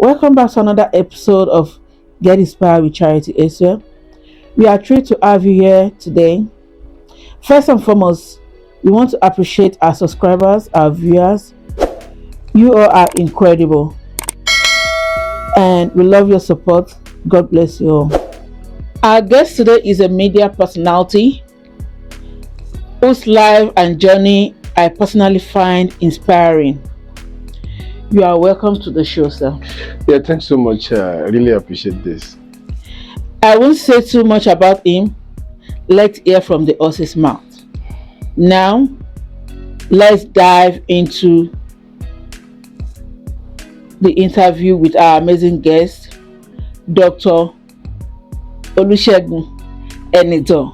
Welcome back to another episode of Get Inspired with Charity Asia. We are thrilled to have you here today. First and foremost, we want to appreciate our subscribers, our viewers. You all are incredible and we love your support. God bless you all. Our guest today is a media personality whose life and journey I personally find inspiring. You are welcome to the show, sir. Yeah, thanks so much. I really appreciate this. I won't say too much about him. Let's hear from the horse's mouth. Now, let's dive into the interview with our amazing guest, Dr. Olusegun Enitan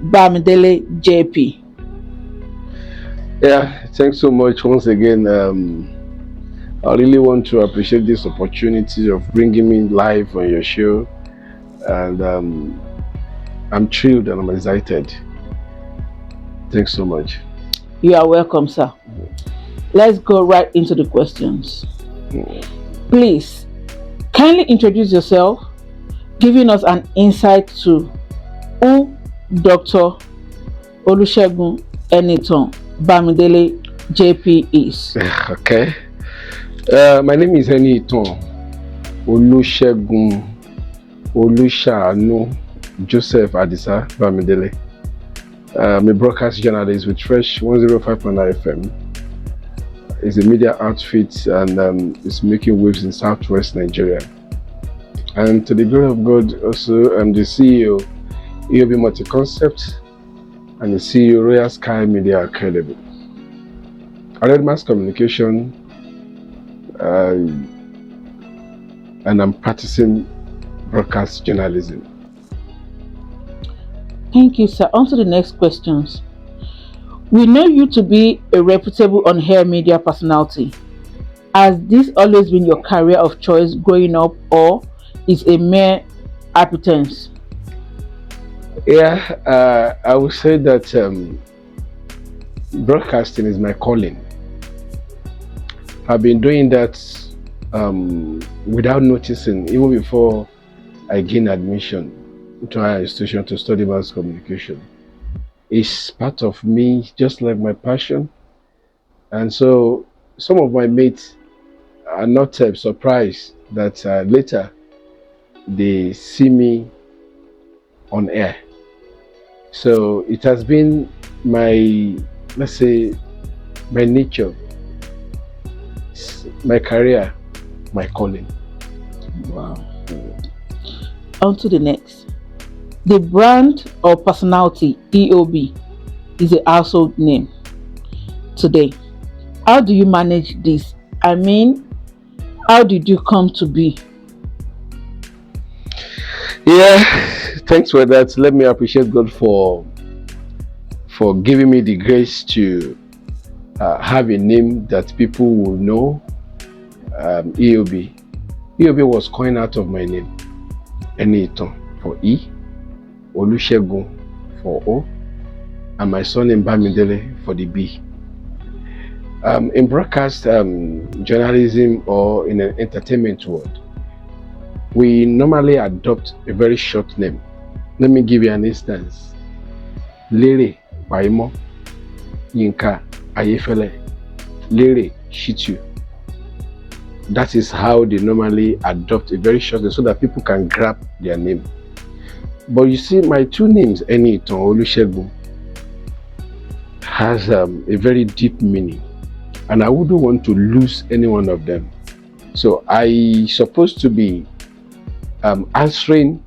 Bamidele JP. Yeah, thanks so much once again. I really want to appreciate this opportunity of bringing me live on your show, and I'm thrilled and I'm excited. Thanks so much. You are welcome, sir. Let's go right into the questions. Please, kindly introduce yourself, giving us an insight to who Dr. Olusegun Enitan Bamidele JP is. Okay. My name is Enitan Olusegun Olushanu Joseph Adisa Bamidele. I'm a broadcast journalist with Fresh 105.9 FM. It's a media outfit and it's making waves in southwest Nigeria. And to the glory of God, also I'm the CEO EOB Multi-Concept and the CEO Royal Sky Media Academy. I read mass communication and I'm practicing broadcast journalism. Thank you, sir. On to the next questions. We know you to be a reputable on-air media personality. Has this always been your career of choice growing up, or is a mere appetence? Yeah, I would say that broadcasting is my calling. I've been doing that without noticing, even before I gained admission to our institution to study mass communication. It's part of me, just like my passion. And so some of my mates are not surprised that later they see me on air. So it has been my, let's say, my nature, my career, my calling. Wow. On to the next. The brand or personality EOB is a household name today. How do you manage this? I mean, how did you come to be? Yeah, thanks for that. Let me appreciate God for giving me the grace to have a name that people will know. EOB. EOB was coined out of my name. Enitan for E, Olusegun for O, and my surname Bamidele for the B. In broadcast journalism or in an entertainment world, we normally adopt a very short name. Let me give you an instance. Lere Baimo, Yinka Ayefele, Lere Shitu. That is how they normally adopt a very short name so that people can grab their name. But you see, my two names, Enitan Olusegun, has a very deep meaning, and I wouldn't want to lose any one of them. So I supposed to be answering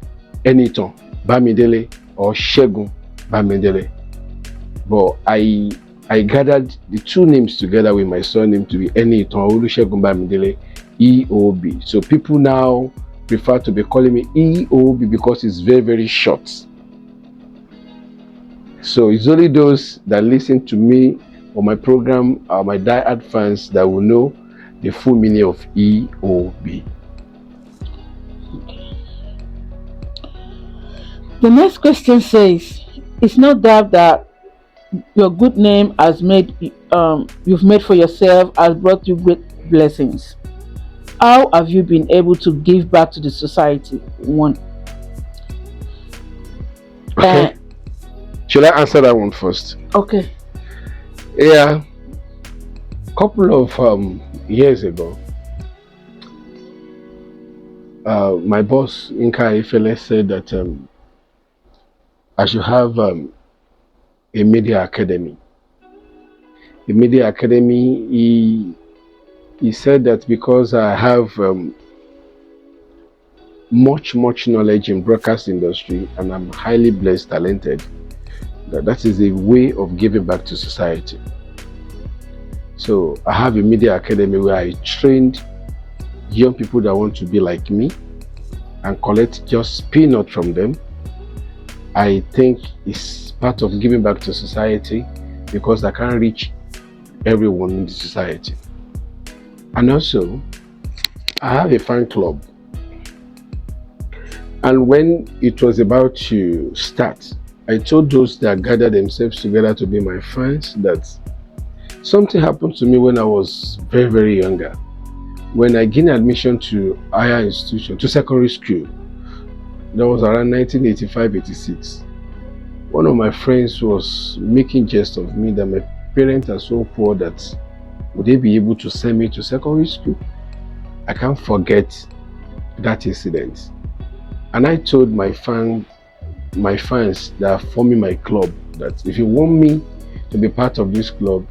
Enitan Bamidele or Segun Bamidele, but I gathered the two names together with my surname to be Enitan Olusegun Bamidele EOB. So people now prefer to be calling me EOB because it's very, very short. So it's only those that listen to me or my program or my die-hard fans that will know the full meaning of EOB. The next question says, it's no doubt that your good name has made you've made for yourself has brought you great blessings. How have you been able to give back to the society? One. Okay. Should I answer that one first? Okay. Yeah. Couple of years ago, my boss Inka Ifele said that I should have a media academy. A media academy. He said that because I have much knowledge in broadcast industry and I'm highly blessed, talented, that is a way of giving back to society. So I have a media academy where I trained young people that want to be like me and collect just peanut from them. I think it's part of giving back to society because I can't reach everyone in the society. And also, I have a fan club. And when it was about to start, I told those that gathered themselves together to be my fans that something happened to me when I was very younger. When I gained admission to higher institution, to secondary school, that was around 1985-86. One of my friends was making jest of me that my parents are so poor that would they be able to send me to secondary school? I can't forget that incident. And I told my fans that are forming my club that if you want me to be part of this club,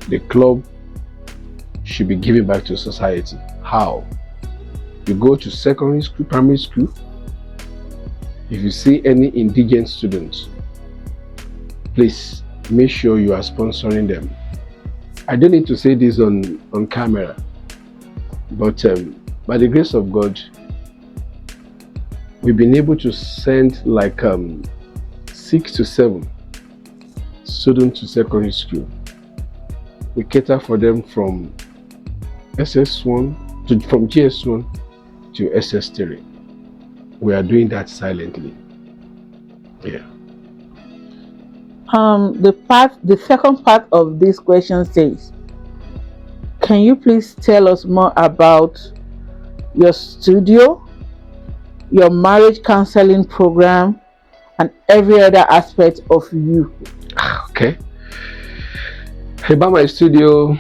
the club should be giving back to society. How? You go to secondary school, primary school. If you see any indigent students, please make sure you are sponsoring them. I don't need to say this on camera, but by the grace of God, we've been able to send like 6 to 7 students to secondary school. We cater for them from SS1 from GS1 to SS3. We are doing that silently. Yeah. The second part of this question says, can you please tell us more about your studio, your marriage counseling program, and every other aspect of you? Okay. About my studio,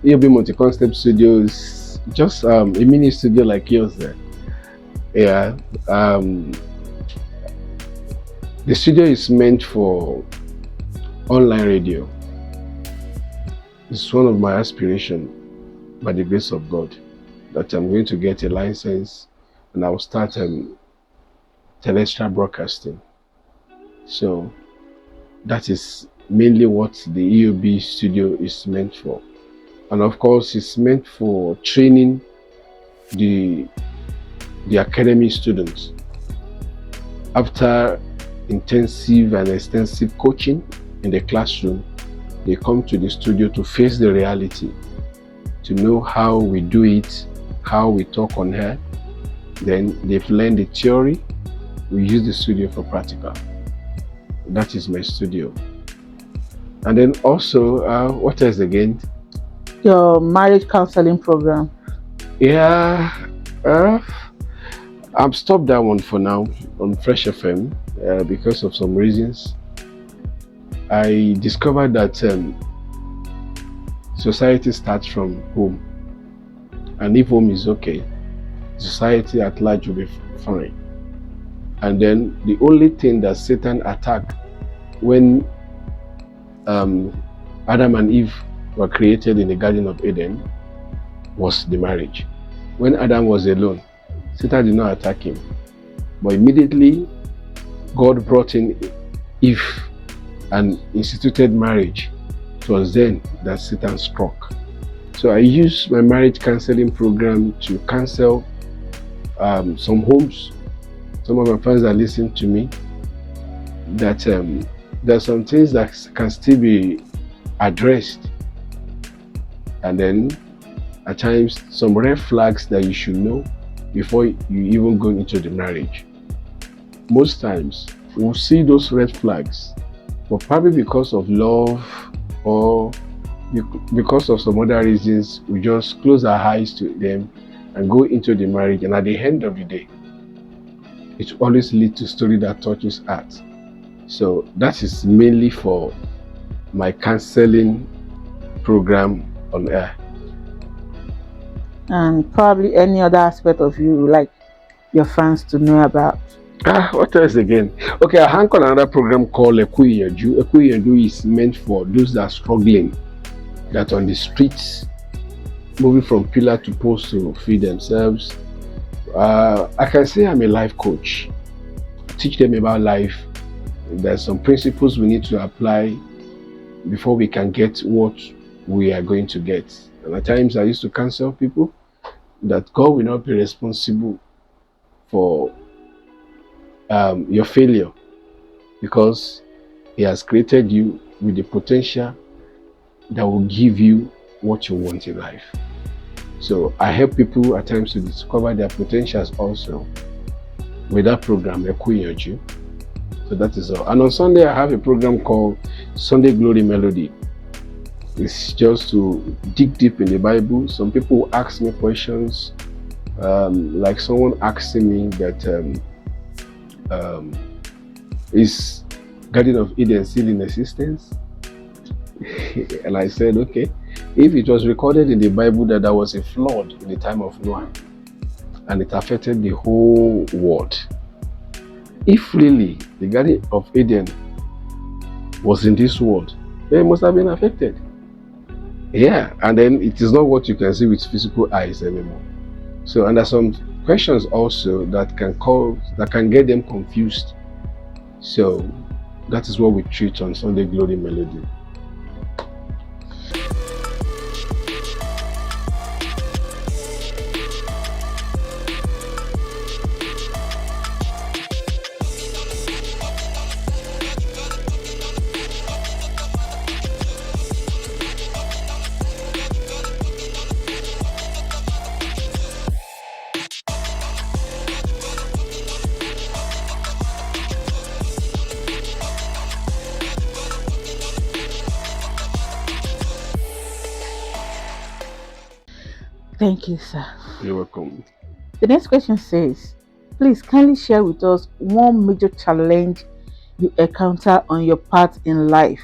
EOB Multi-Concept Studios, just a mini studio like yours there. Yeah. The studio is meant for online radio. It's one of my aspirations, by the grace of God, that I'm going to get a license and I'll start terrestrial broadcasting. So that is mainly what the EOB studio is meant for. And of course, it's meant for training the academy students. After intensive and extensive coaching in the classroom, they come to the studio to face the reality, to know how we do it, how we talk on air. Then they've learned the theory. We use the studio for practical. That is my studio. And then also, what else again? Your marriage counseling program. Yeah, I've stopped that one for now on Fresh FM because of some reasons. I discovered that society starts from home, and if home is okay, society at large will be fine. And then the only thing that Satan attacked when Adam and Eve were created in the Garden of Eden was the marriage. When Adam was alone, Satan did not attack him, but immediately God brought in Eve and instituted marriage. It was then that Satan struck. So I use my marriage counseling program to counsel some homes. Some of my friends that listen to me, that there are some things that can still be addressed, and then at times some red flags that you should know before you even go into the marriage. Most times we'll see those red flags, but probably because of love or because of some other reasons, we just close our eyes to them and go into the marriage. And at the end of the day, it always leads to story that touches heart. So that is mainly for my counseling program on air. And probably any other aspect of you would like your fans to know about. What else again? Okay, I hang on another program called Ekuyenju. Ekuyenju is meant for those that are struggling, that on the streets, moving from pillar to post to feed themselves. I can say I'm a life coach. I teach them about life. There's some principles we need to apply before we can get what we are going to get. And at times I used to counsel people that God will not be responsible for your failure, because He has created you with the potential that will give you what you want in life. So I help people at times to discover their potentials also with that program, Ekuyenju. So that is all. And on Sunday, I have a program called Sunday Glory Melody. It's just to dig deep in the Bible. Some people ask me questions, like someone asking me that is Garden of Eden still in existence? And I said, okay, if it was recorded in the Bible that there was a flood in the time of Noah and it affected the whole world, if really the Garden of Eden was in this world, then it must have been affected. Yeah, and then it is not what you can see with physical eyes anymore. So, and there's some questions also that can get them confused. So that is what we treat on Sunday Glory Melody. Thank you, sir. You're welcome. The next question says, please kindly share with us one major challenge you encounter on your path in life,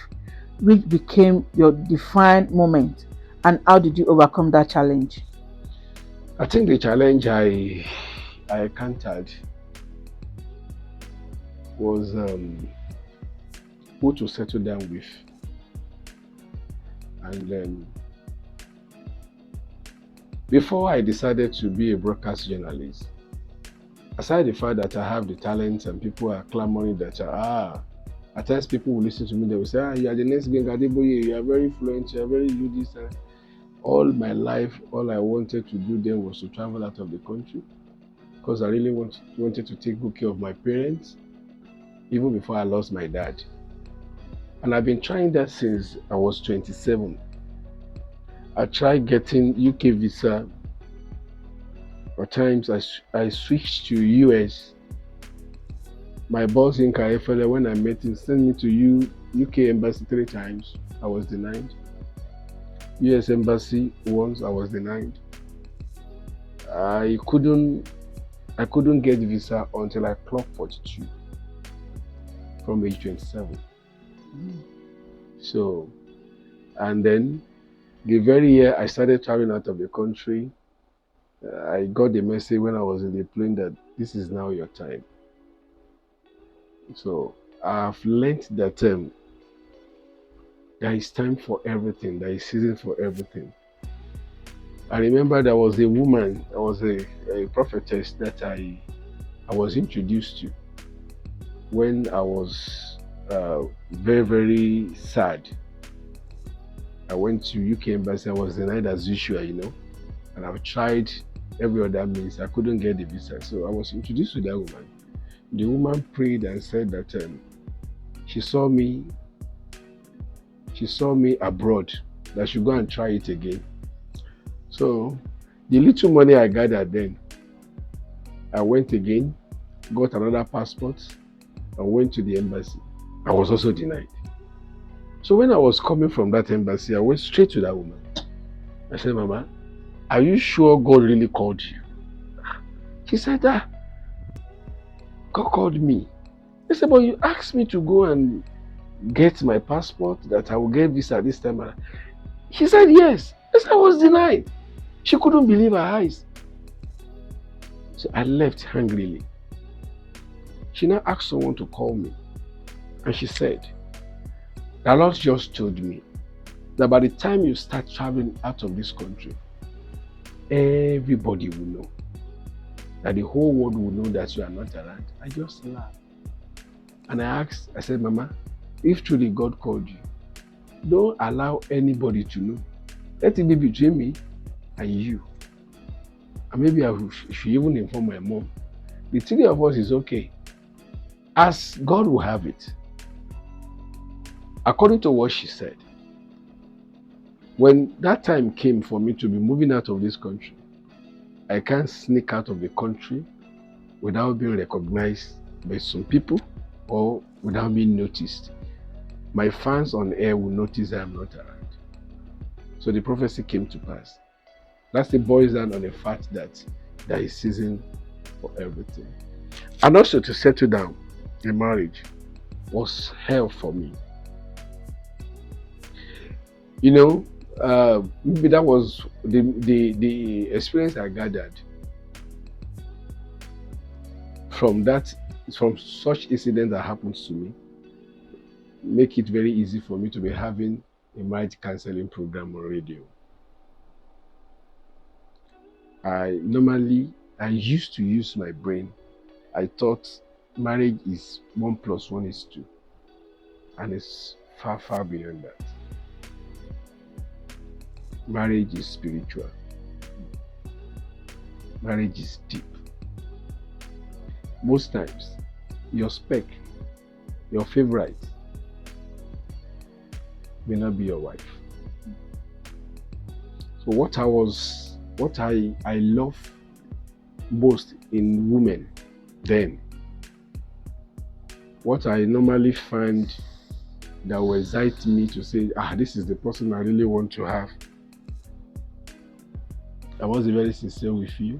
which became your defined moment, and how did you overcome that challenge? I think the challenge I encountered was who to settle down with, and then before I decided to be a broadcast journalist, aside the fact that I have the talent and people are clamoring that at times people will listen to me, they will say, you are the next Genga Adeboye, you are very fluent, you are very you this. All my life, all I wanted to do then was to travel out of the country, because I really wanted to take good care of my parents, even before I lost my dad. And I've been trying that since I was 27. I tried getting UK visa. At times I switched to US. My boss in Kaefele, when I met him, sent me to UK embassy 3 times. I was denied. US embassy once, I was denied. I couldn't get visa until I clocked 42 from age 27. So, and then the very year I started traveling out of the country, I got the message when I was in the plane that this is now your time. So I've learned that there is time for everything, there is season for everything. I remember there was a woman, there was a prophetess that I was introduced to when I was very, very sad. I went to UK embassy, I was denied as usual, and I've tried every other means. I couldn't get the visa. So I was introduced to that woman. The woman prayed and said that she saw me abroad, that I should go and try it again. So the little money I gathered then, I went again, got another passport, and went to the embassy. I was also denied. So when I was coming from that embassy, I went straight to that woman. I said, Mama, are you sure God really called you? She said, God called me. I said, but you asked me to go and get my passport, that I will get visa this time around. She said, yes. I said, I was denied. She couldn't believe her eyes. So I left hungrily. She now asked someone to call me. And she said, the Lord just told me that by the time you start traveling out of this country, everybody will know. That the whole world will know that you are not around. I just laughed. And I asked, I said, Mama, if truly God called you, don't allow anybody to know. Let it be between me and you. And maybe I should even inform my mom. The three of us is okay. As God will have it. According to what she said, when that time came for me to be moving out of this country, I can't sneak out of the country without being recognized by some people or without being noticed. My fans on air will notice I am not around. So the prophecy came to pass. That's the boils down on the fact that there is season for everything. And also to settle down in marriage was hell for me. You know, maybe that was the experience I gathered from such incident that happens to me, make it very easy for me to be having a marriage counseling program on radio. I used to use my brain. I thought marriage is 1 + 1 is 2. And it's far, far beyond that. Marriage is spiritual. Marriage is deep. Most times, your spec, your favorite, may not be your wife. So what I love most in women then, what I normally find that will excite me to say, this is the person I really want to have. I was very sincere with you.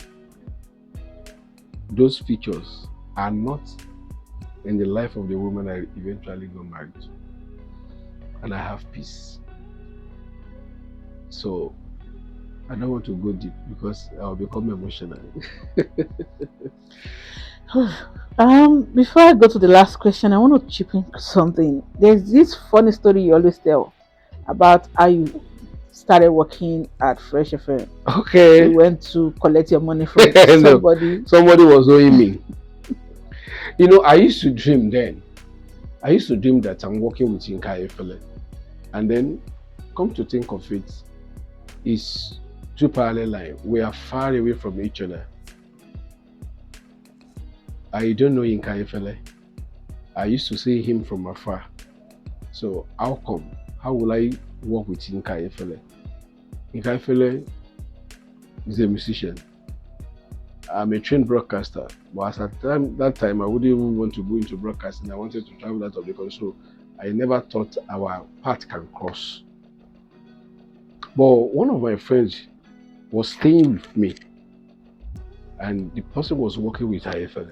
Those features are not in the life of the woman I eventually got married to. And I have peace. So I don't want to go deep because I'll become emotional. Before I go to the last question, I want to chip in something. There's this funny story you always tell about how you started working at Fresh FM. Okay. You went to collect your money from somebody. No, somebody was owing me. You know, I used to dream then. I used to dream that I'm working with Yinka Efele. And then, come to think of it, it's two parallel lines. We are far away from each other. I don't know Yinka Efele. I used to see him from afar. So how come? How will I work with Yinka Efele? Yinka Efele is a musician. I'm a trained broadcaster, but at that time I wouldn't even want to go into broadcasting. I wanted to travel out of the country, so I never thought our path can cross. But one of my friends was staying with me, and the person was working with IFL.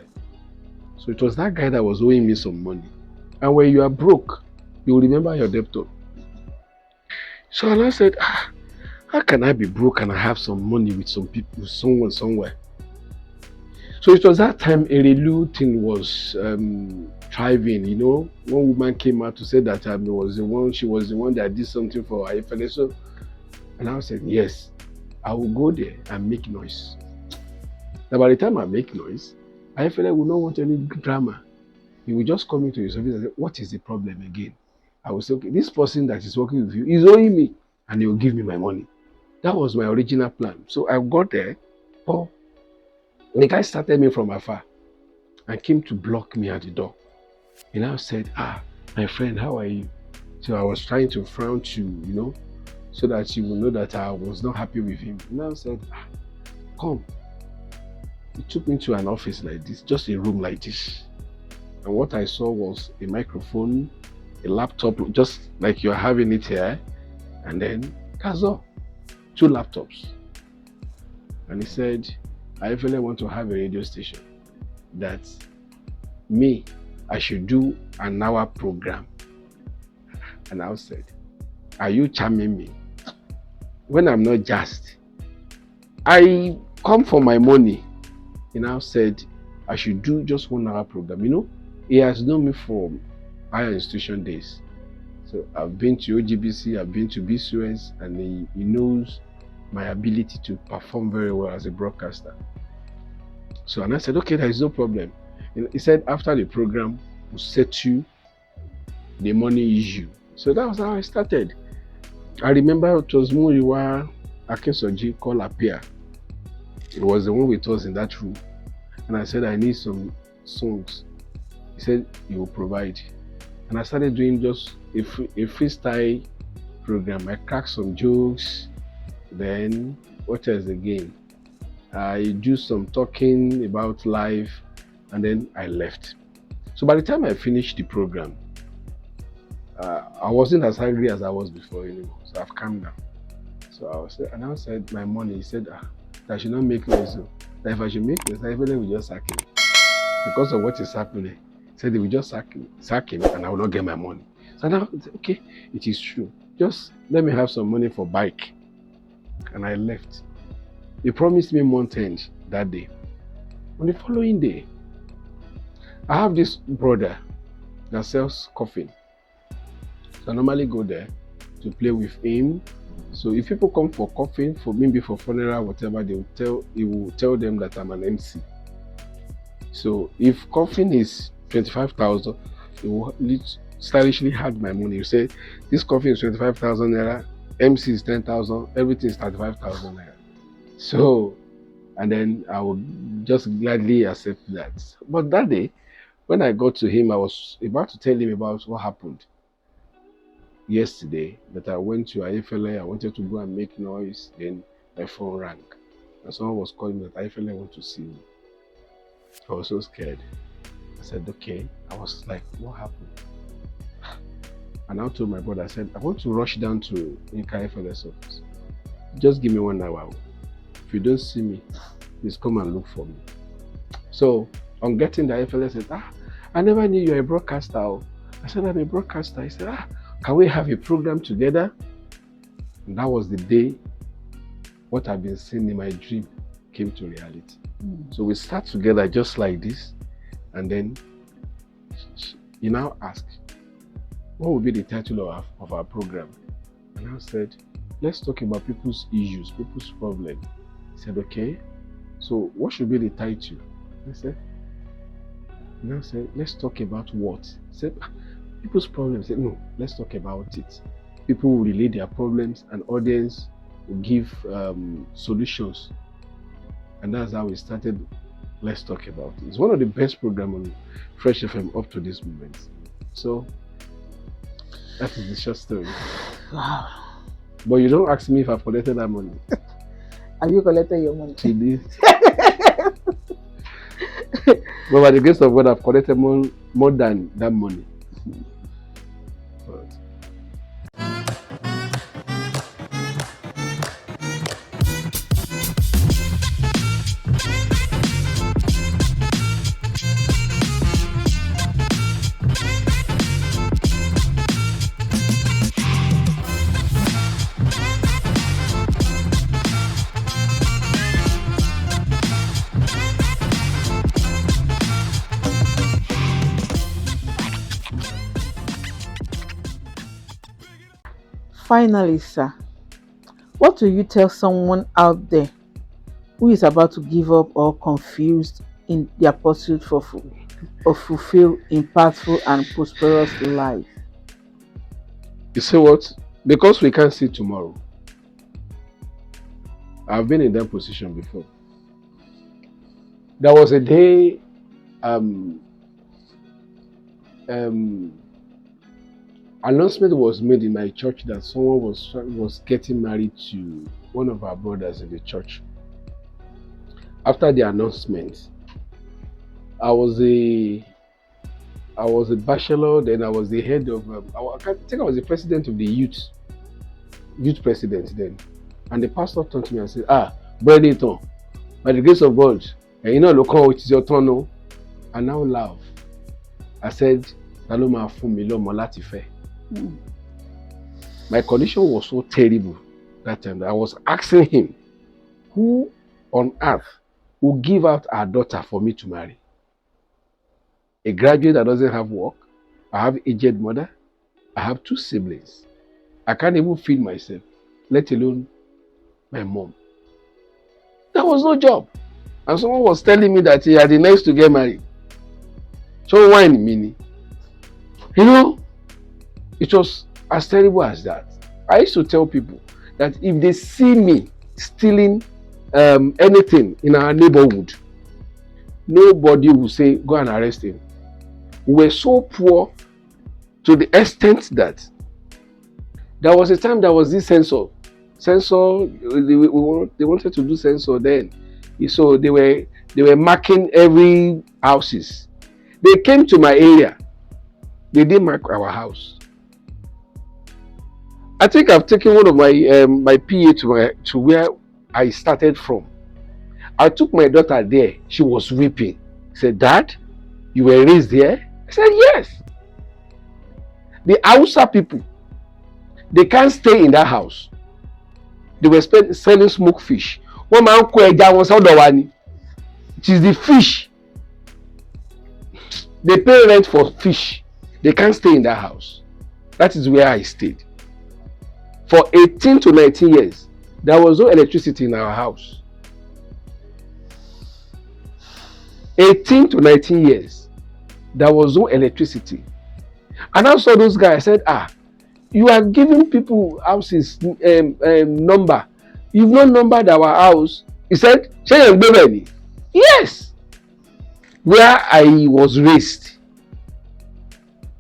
So it was that guy that was owing me some money. And when you are broke, you will remember your debtor. So I said, how can I be broke and I have some money with some people, with someone somewhere? So it was that time Erelu thing was thriving, you know. One woman came out to say that she was the one that did something for IFL. So, and I said, yes, I will go there and make noise. Now by the time I make noise, IFL will not want any drama. He will just come into his office and say, what is the problem again? I will say, okay, this person that is working with you is owing me and he will give me my money. That was my original plan. So I got there, the guy started me from afar and came to block me at the door. He now said, my friend, how are you? So I was trying to frown to, you know, so that he would know that I was not happy with him. He now said, come. He took me to an office like this, just a room like this. And what I saw was a microphone, a laptop, just like you're having it here, and then that's all. 2 laptops. And he said, I really want to have a radio station that I should do an hour program. And I said, are you charming me? When I'm not just, I come for my money. He now said, I should do just 1 hour program. You know, he has known me from higher institution days. So I've been to OGBC, I've been to BCS, and he knows my ability to perform very well as a broadcaster. So, and I said, okay, there is no problem. He said, after the program, we'll set you the money issue. So that was how I started. I remember it was Muiwa Akinsoji called Apia. It was the one with us in that room. And I said, I need some songs. He said, he will provide. And I started doing just a freestyle program. I cracked some jokes. Then, what else again? I do some talking about life, and then I left. So by the time I finished the program, I wasn't as angry as I was before anymore. So I've calmed down. So I said my money. He said, that I should not make noise. That if I should make noise, everybody will just sack him. Because of what is happening. He said they will just sack him and I will not get my money. So now, okay, it is true. Just let me have some money for bike. And I left. He promised me month end that day. On the following day, I have this brother that sells coffee. So I normally go there to play with him. So if people come for coffee, for maybe for funeral, whatever, he will tell them that I'm an MC. So if coffin is 25,000, he will stylishly had my money. You say this coffin is 25,000 naira, MC is 10,000, everything is 35,000 naira. So, and then I would just gladly accept that. But that day, when I got to him, I was about to tell him about what happened yesterday, that I went to Ayefele, I wanted to go and make noise, then my phone rang. And someone was calling me that Ayefele want to see me. I was so scared. I said, okay. I was like, what happened? And I told my brother, I said, I want to rush down to Inka Ayefele's office. Just give me 1 hour. If you don't see me, please come and look for me. So on getting there, Ayefele said, I never knew you were a broadcaster. I said, I'm a broadcaster. He said, can we have a program together? And that was the day what I've been seeing in my dream came to reality. So we start together just like this, and then he now asked, what would be the title of our program? And I said, let's talk about people's issues, people's problems. He said, okay, so what should be the title? I said, let's talk about what? He said, people's problems. I said, no, let's talk about it. People will relate their problems and audience will give solutions. And that's how we started Let's Talk About It. It's one of the best programs on Fresh FM up to this moment. So that is the short story. Wow. But you don't ask me if I've collected that money. Have you collected your money? She did. But by the grace of God, I've collected more than that money. But finally, sir, what will you tell someone out there who is about to give up or confused in their pursuit for fulfill impactful and prosperous life? you see what? Because we can't see tomorrow. I've been in that position before. There was a day announcement was made in my church that someone was getting married to one of our brothers in the church. After the announcement, I was a I was a bachelor, then I was the head of, I think I was the president of the youth president then. And the pastor turned to me and said, Enitan, by the grace of God, and you know, look how it is your turn now. I now laugh. I said, Daloma Fumilo Molatife. My condition was so terrible that time that I was asking him, who on earth will give out our daughter for me to marry? A graduate that doesn't have work. I have aged mother. I have 2 siblings. I can't even feed myself, let alone my mom. There was no job. And someone was telling me that he had the next to get married. So why in mini? You know, it was as terrible as that. I used to tell people that if they see me stealing anything in our neighborhood, nobody will say, go and arrest him. We were so poor to the extent that there was a time there was this censor. They wanted to do censor then. So they were marking every houses. They came to my area. They didn't mark our house. I think I've taken one of my PA to where I started from. I took my daughter there. She was weeping. She said, Dad, you were raised there? I said, yes. The Hausa people, they can't stay in that house. They were selling smoked fish. One man it is the fish. They pay rent for fish. They can't stay in that house. That is where I stayed. For 18 to 19 years, there was no electricity in our house. 18 to 19 years, there was no electricity. And I saw those guys, I said, you are giving people houses number. You've not numbered our house. He said, yes. Where I was raised.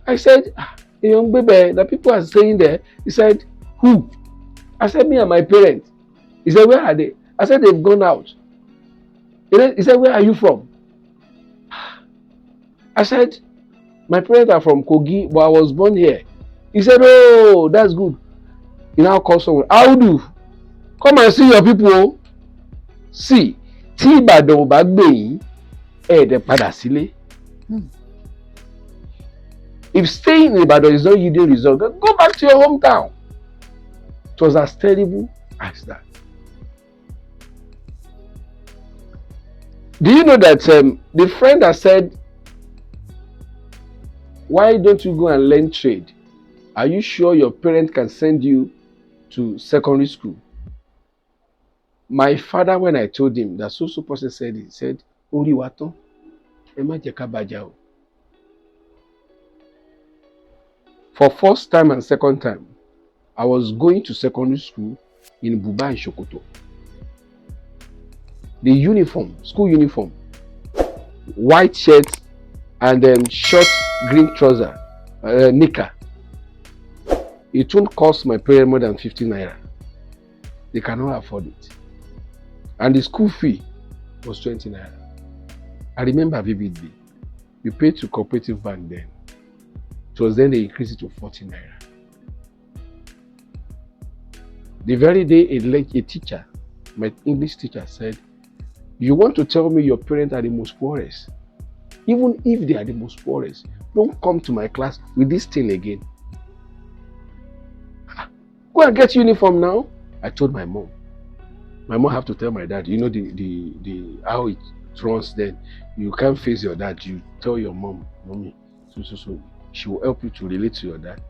I said, young baby, the people are staying there. He said, who? I said, me and my parents. He said, where are they? I said, they've gone out. He said, where are you from? I said, my parents are from Kogi, but I was born here. He said, oh, that's good. He now called someone. How do? Come and see your people. See, tí Ìbàdàn ò bá gbè yín, dẹ̀ padà sílé. If staying in Ibadan is not yielding result, go back to your hometown. It was as terrible as that. Do you know that the friend that said, why don't you go and learn trade? Are you sure your parent can send you to secondary school? My father, when I told him that so person said, he said, Ori waton, ema jeka baja o. For first time and second time, I was going to secondary school in Buba and Shokoto. The uniform, school uniform, white shirt and then short green trouser, knicker. It won't cost my parents more than 50 naira. They cannot afford it. And the school fee was 20 naira. I remember vividly. We paid to cooperative bank then. It was then they increased it to 40 naira. The very day a teacher, my English teacher said, you want to tell me your parents are the most poorest? Even if they are the most poorest, don't come to my class with this thing again. Go and get uniform now. I told my mom. My mom have to tell my dad, you know the how it runs then. You can't face your dad. You tell your mom, mommy, so. She will help you to relate to your dad.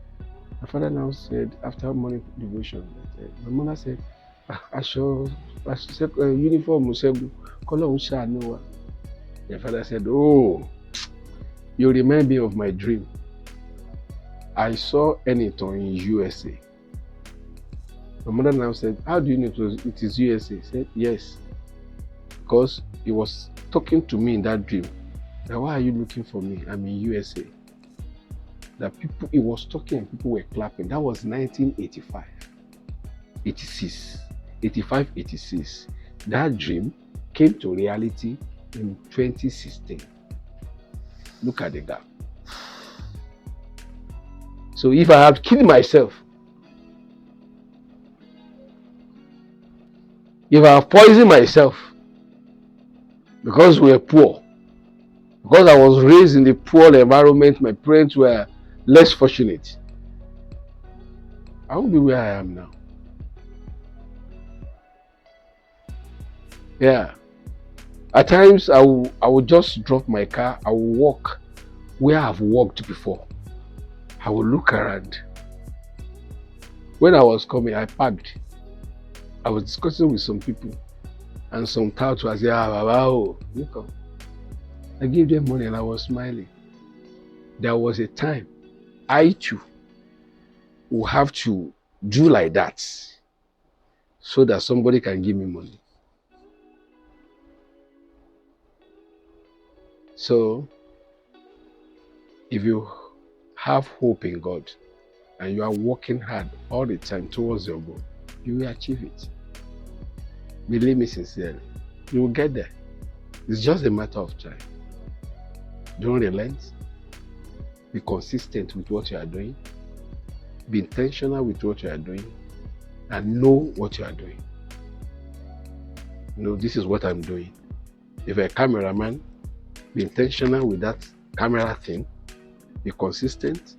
My father now said, after morning devotion, my mother said, I said uniform, Olusegun, color Noah. My father said, oh, you remind me of my dream. I saw Enitan in USA. My mother now said, how do you know it is USA? He said, yes. Because he was talking to me in that dream. Now, why are you looking for me? I'm in USA. That people, he was talking and people were clapping. That was 1985, 86, 85, 86. That dream came to reality in 2016. Look at the gap. So if I had killed myself, if I have poisoned myself because we were poor, because I was raised in a poor environment, my parents were less fortunate, I won't be where I am now. Yeah. At times I will just drop my car, I will walk where I've walked before. I will look around. When I was coming, I parked. I was discussing with some people, and some touts was there, oh, you come. I gave them money and I was smiling. There was a time I too will have to do like that so that somebody can give me money. So if you have hope in God and you are working hard all the time towards your goal, you will achieve it. Believe me sincerely, you will get there. It's just a matter of time. Don't relent. Be consistent with what you are doing. Be intentional with what you are doing, and know what you are doing. This is what I'm doing. If you're a cameraman, be intentional with that camera thing. Be consistent.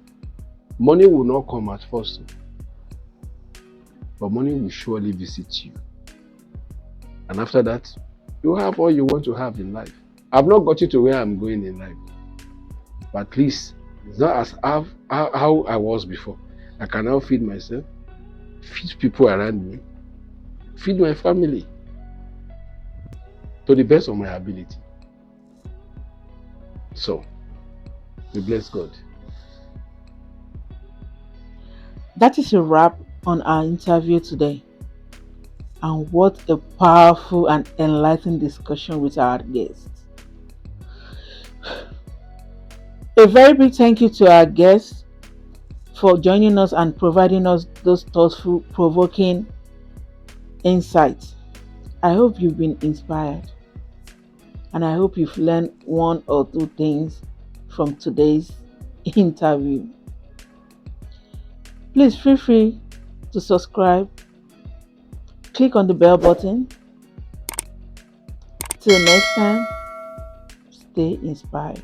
Money will not come at first, but money will surely visit you. And after that, you have all you want to have in life. I've not got you to where I'm going in life, but at least it's not as how I was before. I can now feed myself, feed people around me, feed my family to the best of my ability. So, we bless God. That is a wrap on our interview today. And what a powerful and enlightening discussion with our guests. A very big thank you to our guests for joining us and providing us those thoughtful, provoking insights. I hope you've been inspired, and I hope you've learned one or two things from today's interview. Please feel free to subscribe, click on the bell button. Till next time, stay inspired.